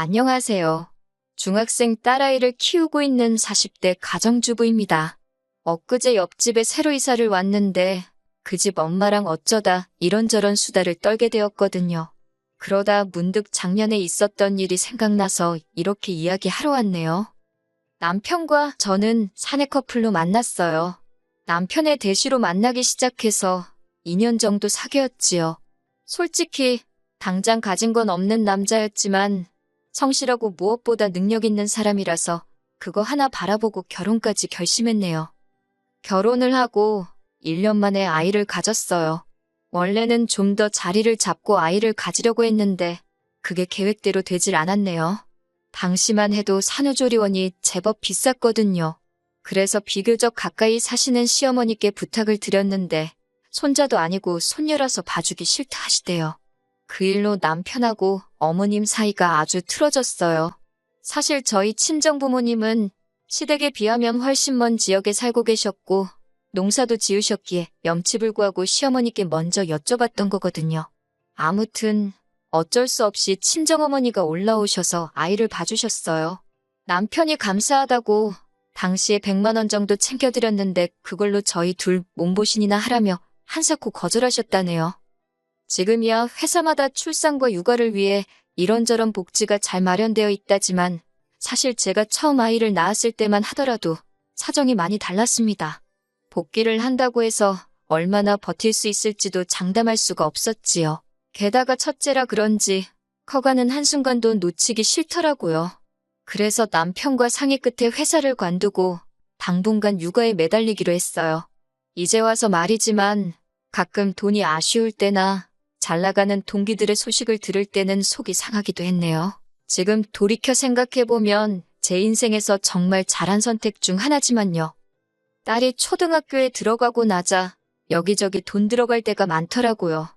안녕하세요. 중학생 딸아이를 키우고 있는 40대 가정주부입니다. 엊그제 옆집에 새로 이사를 왔는데 그 집 엄마랑 어쩌다 이런저런 수다를 떨게 되었거든요. 그러다 문득 작년에 있었던 일이 생각나서 이렇게 이야기하러 왔네요. 남편과 저는 사내 커플로 만났어요. 남편의 대시로 만나기 시작해서 2년 정도 사귀었지요. 솔직히 당장 가진 건 없는 남자였지만 성실하고 무엇보다 능력 있는 사람이라서 그거 하나 바라보고 결혼까지 결심했네요. 결혼을 하고 1년 만에 아이를 가졌어요. 원래는 좀 더 자리를 잡고 아이를 가지려고 했는데 그게 계획대로 되질 않았네요. 당시만 해도 산후조리원이 제법 비쌌거든요. 그래서 비교적 가까이 사시는 시어머니께 부탁을 드렸는데 손자도 아니고 손녀라서 봐주기 싫다 하시대요. 그 일로 남편하고 어머님 사이가 아주 틀어졌어요. 사실 저희 친정부모님은 시댁에 비하면 훨씬 먼 지역에 살고 계셨고 농사도 지으셨기에 염치불 구하고 시어머니께 먼저 여쭤봤던 거거든요. 아무튼 어쩔 수 없이 친정어머니가 올라오셔서 아이를 봐주셨어요. 남편이 감사하다고 당시에 100만 원 정도 챙겨드렸는데 그걸로 저희 둘 몸보신이나 하라며 한사코 거절하셨다네요. 지금이야 회사마다 출산과 육아를 위해 이런저런 복지가 잘 마련되어 있다지만 사실 제가 처음 아이를 낳았을 때만 하더라도 사정이 많이 달랐습니다. 복귀를 한다고 해서 얼마나 버틸 수 있을지도 장담할 수가 없었지요. 게다가 첫째라 그런지 커가는 한순간도 놓치기 싫더라고요. 그래서 남편과 상의 끝에 회사를 관두고 당분간 육아에 매달리기로 했어요. 이제 와서 말이지만 가끔 돈이 아쉬울 때나 잘 나가는 동기들의 소식을 들을 때는 속이 상하기도 했네요. 지금 돌이켜 생각해보면 제 인생에서 정말 잘한 선택 중 하나지만요. 딸이 초등학교에 들어가고 나자 여기저기 돈 들어갈 때가 많더라고요.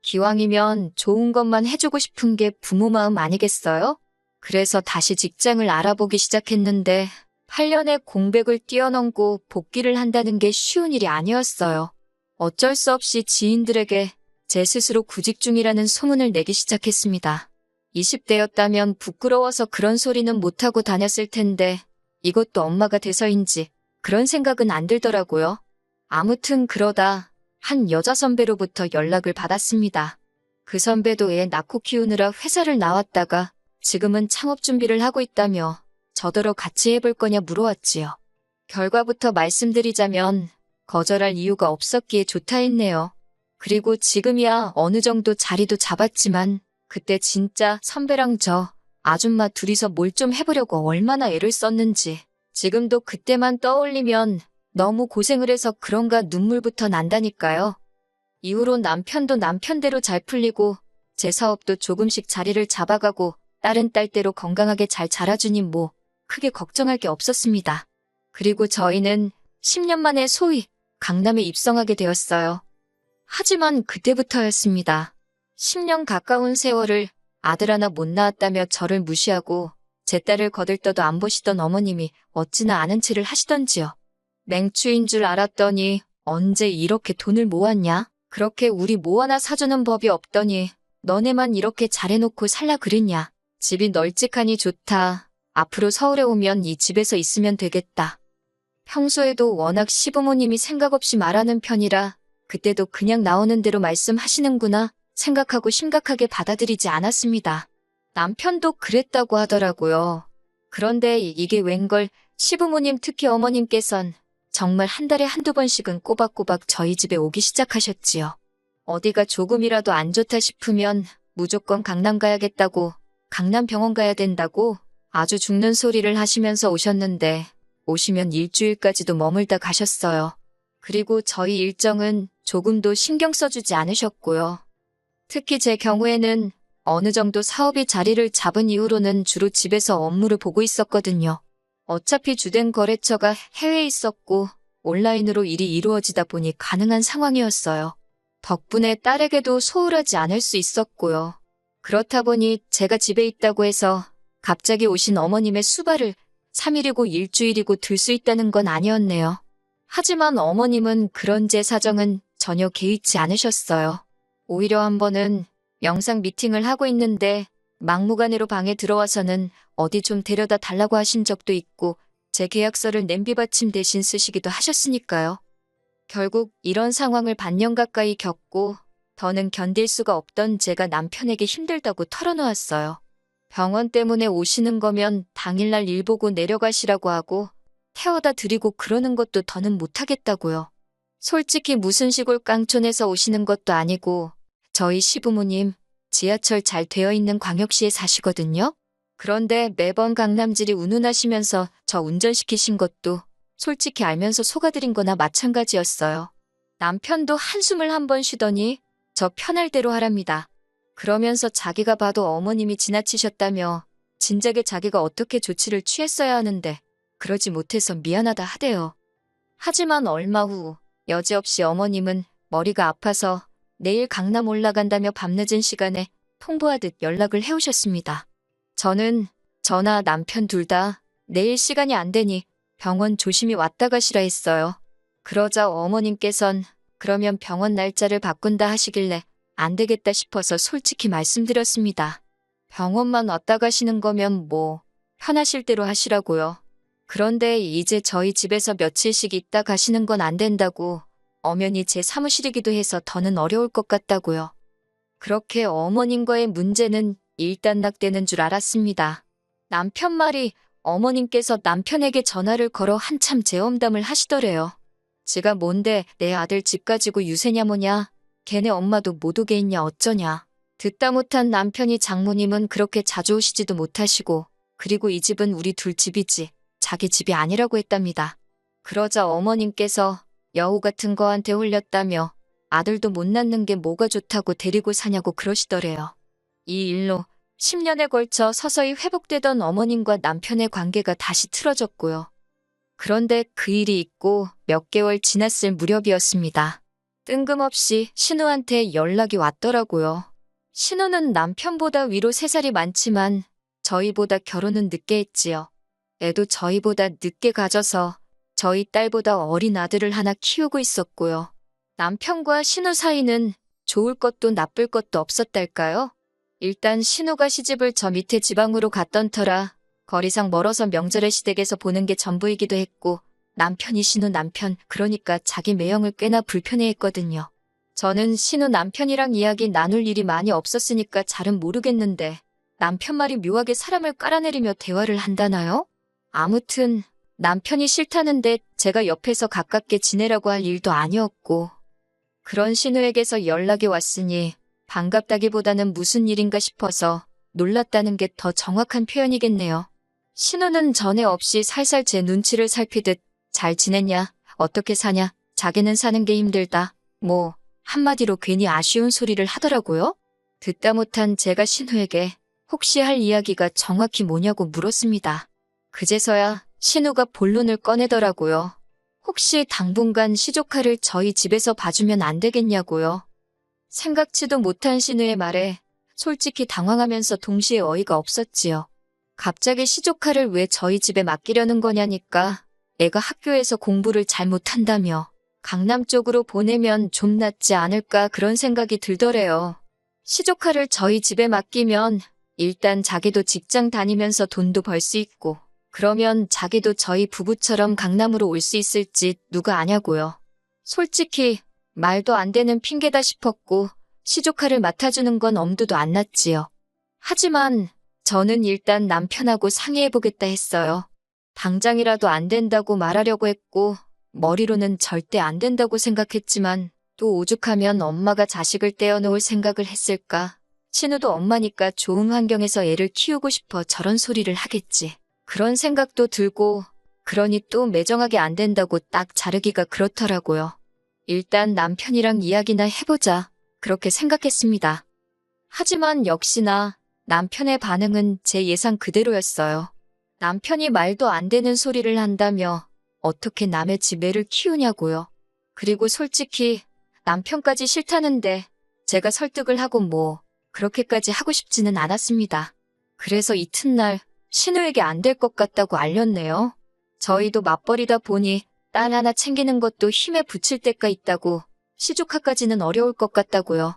기왕이면 좋은 것만 해주고 싶은 게 부모 마음 아니겠어요? 그래서 다시 직장을 알아보기 시작했는데 8년의 공백을 뛰어넘고 복귀를 한다는 게 쉬운 일이 아니었어요. 어쩔 수 없이 지인들에게 제 스스로 구직 중이라는 소문을 내기 시작했습니다. 20대였다면 부끄러워서 그런 소리는 못하고 다녔을 텐데 이것도 엄마가 돼서인지 그런 생각은 안 들더라고요. 아무튼 그러다 한 여자 선배로부터 연락을 받았습니다. 그 선배도 애 낳고 키우느라 회사를 나왔다가 지금은 창업 준비를 하고 있다며 저더러 같이 해볼 거냐 물어왔지요. 결과부터 말씀드리자면 거절할 이유가 없었기에 좋다 했네요. 그리고 지금이야 어느 정도 자리도 잡았지만 그때 진짜 선배랑 저 아줌마 둘이서 뭘 좀 해보려고 얼마나 애를 썼는지 지금도 그때만 떠올리면 너무 고생을 해서 그런가 눈물부터 난다니까요. 이후로 남편도 남편대로 잘 풀리고 제 사업도 조금씩 자리를 잡아가고 딸은 딸대로 건강하게 잘 자라주니 뭐 크게 걱정할 게 없었습니다. 그리고 저희는 10년 만에 소위 강남에 입성하게 되었어요. 하지만 그때부터였습니다. 10년 가까운 세월을 아들 하나 못 낳았다며 저를 무시하고 제 딸을 거들떠도 안 보시던 어머님이 어찌나 아는 체를 하시던지요. 맹추인 줄 알았더니 언제 이렇게 돈을 모았냐? 그렇게 우리 뭐 하나 사주는 법이 없더니 너네만 이렇게 잘해놓고 살라 그랬냐? 집이 널찍하니 좋다. 앞으로 서울에 오면 이 집에서 있으면 되겠다. 평소에도 워낙 시부모님이 생각 없이 말하는 편이라 그때도 그냥 나오는 대로 말씀하시는구나 생각하고 심각하게 받아들이지 않았습니다. 남편도 그랬다고 하더라고요. 그런데 이게 웬걸 시부모님 특히 어머님께선 정말 한 달에 한두 번씩은 꼬박꼬박 저희 집에 오기 시작하셨지요. 어디가 조금이라도 안 좋다 싶으면 무조건 강남 가야겠다고 강남 병원 가야 된다고 아주 죽는 소리를 하시면서 오셨는데 오시면 일주일까지도 머물다 가셨어요. 그리고 저희 일정은 조금도 신경 써주지 않으셨고요. 특히 제 경우에는 어느 정도 사업이 자리를 잡은 이후로는 주로 집에서 업무를 보고 있었거든요. 어차피 주된 거래처가 해외에 있었고 온라인으로 일이 이루어지다 보니 가능한 상황이었어요. 덕분에 딸에게도 소홀하지 않을 수 있었고요. 그렇다 보니 제가 집에 있다고 해서 갑자기 오신 어머님의 수발을 3일이고 일주일이고 들 수 있다는 건 아니었네요. 하지만 어머님은 그런 제 사정은 전혀 개의치 않으셨어요. 오히려 한 번은 영상 미팅을 하고 있는데 막무가내로 방에 들어와서는 어디 좀 데려다 달라고 하신 적도 있고 제 계약서를 냄비 받침 대신 쓰시기도 하셨으니까요. 결국 이런 상황을 반년 가까이 겪고 더는 견딜 수가 없던 제가 남편에게 힘들다고 털어놓았어요. 병원 때문에 오시는 거면 당일날 일 보고 내려가시라고 하고 태워다 드리고 그러는 것도 더는 못하겠다고요. 솔직히 무슨 시골 깡촌에서 오시는 것도 아니고 저희 시부모님 지하철 잘 되어 있는 광역시에 사시거든요. 그런데 매번 강남질이 운운하시면서 저 운전시키신 것도 솔직히 알면서 속아드린 거나 마찬가지였어요. 남편도 한숨을 한 번 쉬더니 저 편할 대로 하랍니다. 그러면서 자기가 봐도 어머님이 지나치셨다며 진작에 자기가 어떻게 조치를 취했어야 하는데 그러지 못해서 미안하다 하대요. 하지만 얼마 후 여지없이 어머님은 머리가 아파서 내일 강남 올라간다며 밤늦은 시간에 통보하듯 연락을 해오셨습니다. 저는 저나 남편 둘 다 내일 시간이 안 되니 병원 조심히 왔다 가시라 했어요. 그러자 어머님께선 그러면 병원 날짜를 바꾼다 하시길래 안 되겠다 싶어서 솔직히 말씀드렸습니다. 병원만 왔다 가시는 거면 뭐 편하실 대로 하시라고요. 그런데 이제 저희 집에서 며칠씩 있다 가시는 건 안 된다고 엄연히 제 사무실이기도 해서 더는 어려울 것 같다고요. 그렇게 어머님과의 문제는 일단락되는 줄 알았습니다. 남편 말이 어머님께서 남편에게 전화를 걸어 한참 재험담을 하시더래요. 지가 뭔데 내 아들 집 가지고 유세냐 뭐냐. 걔네 엄마도 못 오게 있냐 어쩌냐. 듣다 못한 남편이 장모님은 그렇게 자주 오시지도 못하시고 그리고 이 집은 우리 둘 집이지 자기 집이 아니라고 했답니다. 그러자 어머님께서 여우 같은 거한테 홀렸다며 아들도 못 낳는 게 뭐가 좋다고 데리고 사냐고 그러시더래요. 이 일로 10년에 걸쳐 서서히 회복되던 어머님과 남편의 관계가 다시 틀어졌고요. 그런데 그 일이 있고 몇 개월 지났을 무렵이었습니다. 뜬금없이 신우한테 연락이 왔더라고요. 신우는 남편보다 위로 3살이 많지만 저희보다 결혼은 늦게 했지요. 애도 저희보다 늦게 가져서 저희 딸보다 어린 아들을 하나 키우고 있었고요. 남편과 신우 사이는 좋을 것도 나쁠 것도 없었달까요? 일단 신우가 시집을 저 밑에 지방으로 갔던 터라 거리상 멀어서 명절에 시댁에서 보는 게 전부이기도 했고 남편이 신우 남편 그러니까 자기 매형을 꽤나 불편해했거든요. 저는 신우 남편이랑 이야기 나눌 일이 많이 없었으니까 잘은 모르겠는데 남편 말이 묘하게 사람을 깔아내리며 대화를 한다나요? 아무튼 남편이 싫다는데 제가 옆에서 가깝게 지내라고 할 일도 아니었고 그런 신우에게서 연락이 왔으니 반갑다기보다는 무슨 일인가 싶어서 놀랐다는 게 더 정확한 표현이겠네요. 신우는 전에 없이 살살 제 눈치를 살피듯 잘 지냈냐, 어떻게 사냐, 자기는 사는 게 힘들다, 뭐 한마디로 괜히 아쉬운 소리를 하더라고요. 듣다 못한 제가 신우에게 혹시 할 이야기가 정확히 뭐냐고 물었습니다. 그제서야 신우가 본론을 꺼내더라고요. 혹시 당분간 시조카를 저희 집에서 봐주면 안 되겠냐고요. 생각지도 못한 신우의 말에 솔직히 당황하면서 동시에 어이가 없었지요. 갑자기 시조카를 왜 저희 집에 맡기려는 거냐니까 애가 학교에서 공부를 잘못한다며 강남 쪽으로 보내면 좀 낫지 않을까 그런 생각이 들더래요. 시조카를 저희 집에 맡기면 일단 자기도 직장 다니면서 돈도 벌 수 있고 그러면 자기도 저희 부부처럼 강남으로 올 수 있을지 누가 아냐고요. 솔직히 말도 안 되는 핑계다 싶었고 시조카를 맡아주는 건 엄두도 안 났지요. 하지만 저는 일단 남편하고 상의해보겠다 했어요. 당장이라도 안 된다고 말하려고 했고 머리로는 절대 안 된다고 생각했지만 또 오죽하면 엄마가 자식을 떼어놓을 생각을 했을까. 신우도 엄마니까 좋은 환경에서 애를 키우고 싶어 저런 소리를 하겠지. 그런 생각도 들고 그러니 또 매정하게 안 된다고 딱 자르기가 그렇더라고요. 일단 남편이랑 이야기나 해보자 그렇게 생각했습니다. 하지만 역시나 남편의 반응은 제 예상 그대로였어요. 남편이 말도 안 되는 소리를 한다며 어떻게 남의 집 애를 키우냐고요. 그리고 솔직히 남편까지 싫다는데 제가 설득을 하고 뭐 그렇게까지 하고 싶지는 않았습니다. 그래서 이튿날 신우에게 안 될 것 같다고 알렸네요. 저희도 맞벌이다 보니 딸 하나 챙기는 것도 힘에 부칠 때가 있다고 시조카까지는 어려울 것 같다고요.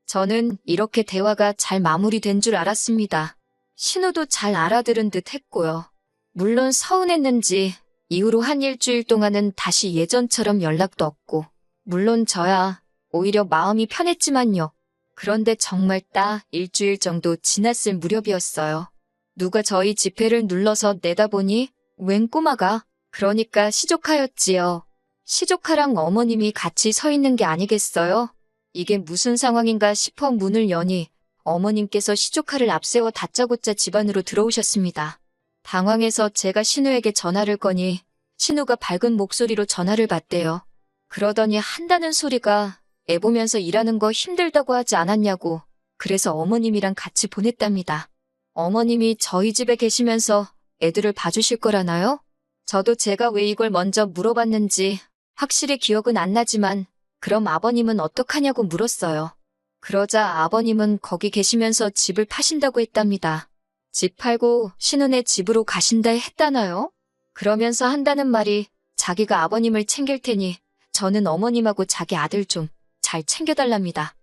저는 이렇게 대화가 잘 마무리된 줄 알았습니다. 신우도 잘 알아들은 듯 했고요. 물론 서운했는지 이후로 한 일주일 동안은 다시 예전처럼 연락도 없고, 물론 저야 오히려 마음이 편했지만요. 그런데 정말 딱 일주일 정도 지났을 무렵이었어요. 누가 저희 지폐를 눌러서 내다보니 웬 꼬마가, 그러니까 시조카였지요. 시조카랑 어머님이 같이 서 있는 게 아니겠어요? 이게 무슨 상황인가 싶어 문을 여니 어머님께서 시조카를 앞세워 다짜고짜 집 안으로 들어오셨습니다. 당황해서 제가 신우에게 전화를 거니 신우가 밝은 목소리로 전화를 받대요. 그러더니 한다는 소리가 애 보면서 일하는 거 힘들다고 하지 않았냐고, 그래서 어머님이랑 같이 보냈답니다. 어머님이 저희 집에 계시면서 애들을 봐주실 거라나요? 저도 제가 왜 이걸 먼저 물어봤는지 확실히 기억은 안 나지만 그럼 아버님은 어떡하냐고 물었어요. 그러자 아버님은 거기 계시면서 집을 파신다고 했답니다. 집 팔고 신우네 집으로 가신다 했다나요? 그러면서 한다는 말이 자기가 아버님을 챙길 테니 저는 어머님하고 자기 아들 좀 잘 챙겨달랍니다.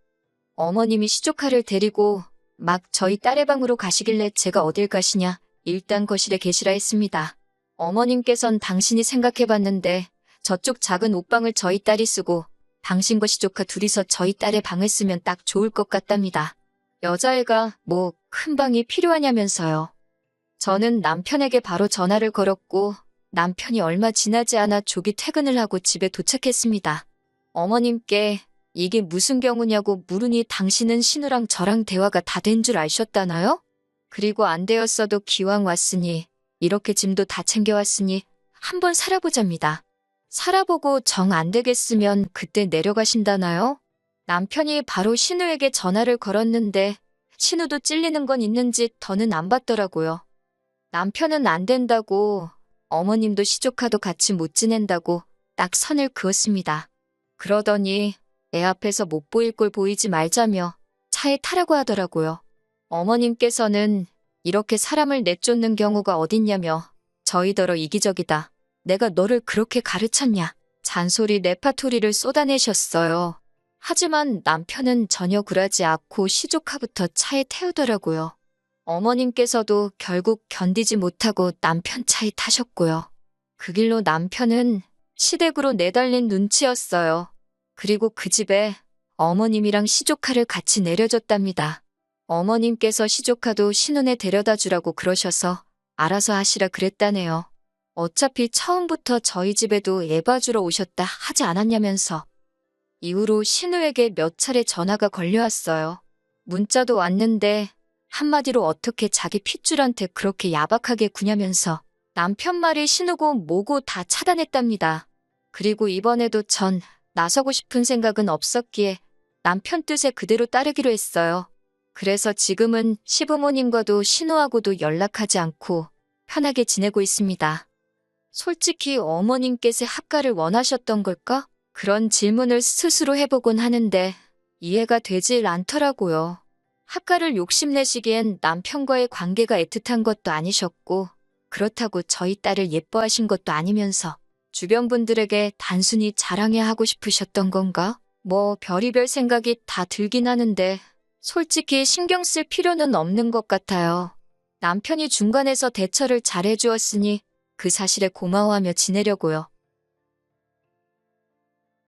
어머님이 시조카를 데리고 막 저희 딸의 방으로 가시길래 제가 어딜 가시냐, 일단 거실에 계시라 했습니다. 어머님께선 당신이 생각해봤는데 저쪽 작은 옷방을 저희 딸이 쓰고 당신과 시조카 둘이서 저희 딸의 방을 쓰면 딱 좋을 것 같답니다. 여자애가 뭐 큰 방이 필요하냐면서요. 저는 남편에게 바로 전화를 걸었고 남편이 얼마 지나지 않아 조기 퇴근을 하고 집에 도착했습니다. 어머님께 이게 무슨 경우냐고 물으니 당신은 신우랑 저랑 대화가 다 된 줄 아셨다나요? 그리고 안 되었어도 기왕 왔으니 이렇게 짐도 다 챙겨왔으니 한번 살아보자입니다. 살아보고 정 안 되겠으면 그때 내려가신다나요? 남편이 바로 신우에게 전화를 걸었는데 신우도 찔리는 건 있는지 더는 안 받더라고요. 남편은 안 된다고, 어머님도 시조카도 같이 못 지낸다고 딱 선을 그었습니다. 그러더니 애 앞에서 못 보일 꼴 보이지 말자며 차에 타라고 하더라고요. 어머님께서는 이렇게 사람을 내쫓는 경우가 어딨냐며 저희더러 이기적이다, 내가 너를 그렇게 가르쳤냐, 잔소리 레파토리를 쏟아내셨어요. 하지만 남편은 전혀 굴하지 않고 시조카부터 차에 태우더라고요. 어머님께서도 결국 견디지 못하고 남편 차에 타셨고요. 그 길로 남편은 시댁으로 내달린 눈치였어요. 그리고 그 집에 어머님이랑 시조카를 같이 내려줬답니다. 어머님께서 시조카도 신혼에 데려다 주라고 그러셔서 알아서 하시라 그랬다네요. 어차피 처음부터 저희 집에도 애 봐주러 오셨다 하지 않았냐면서. 이후로 신우에게 몇 차례 전화가 걸려왔어요. 문자도 왔는데 한마디로 어떻게 자기 핏줄한테 그렇게 야박하게 구냐면서 남편 말이 신우고 뭐고 다 차단했답니다. 그리고 이번에도 전 나서고 싶은 생각은 없었기에 남편 뜻에 그대로 따르기로 했어요. 그래서 지금은 시부모님과도 신우하고도 연락하지 않고 편하게 지내고 있습니다. 솔직히 어머님께서 합가를 원하셨던 걸까? 그런 질문을 스스로 해보곤 하는데 이해가 되질 않더라고요. 합가를 욕심내시기엔 남편과의 관계가 애틋한 것도 아니셨고 그렇다고 저희 딸을 예뻐하신 것도 아니면서 주변 분들에게 단순히 자랑해 하고 싶으셨던 건가? 뭐 별의별 생각이 다 들긴 하는데 솔직히 신경 쓸 필요는 없는 것 같아요. 남편이 중간에서 대처를 잘 해주었으니 그 사실에 고마워하며 지내려고요.